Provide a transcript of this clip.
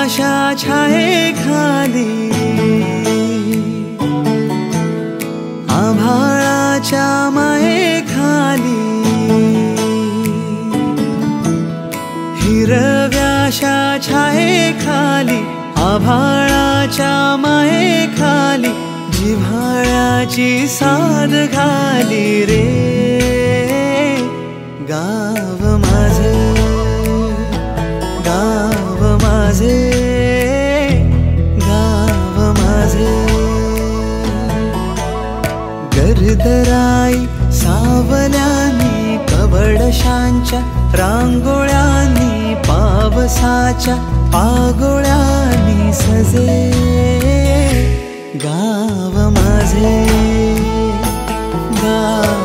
हिरव्याशा छायेखाली आभाळाच्या मायेखाली हिरव्याशा छायेखाली आभाळाच्या मायेखाली जिव्हाळ्याची साद घाली रे गाव माझे गाव माझे गाव माझे गर्दराई सावल्यांनी कवडशांच्या रांगोळ्यांनी पावसाच्या पागोळ्यांनी सजे गाव माझे गाव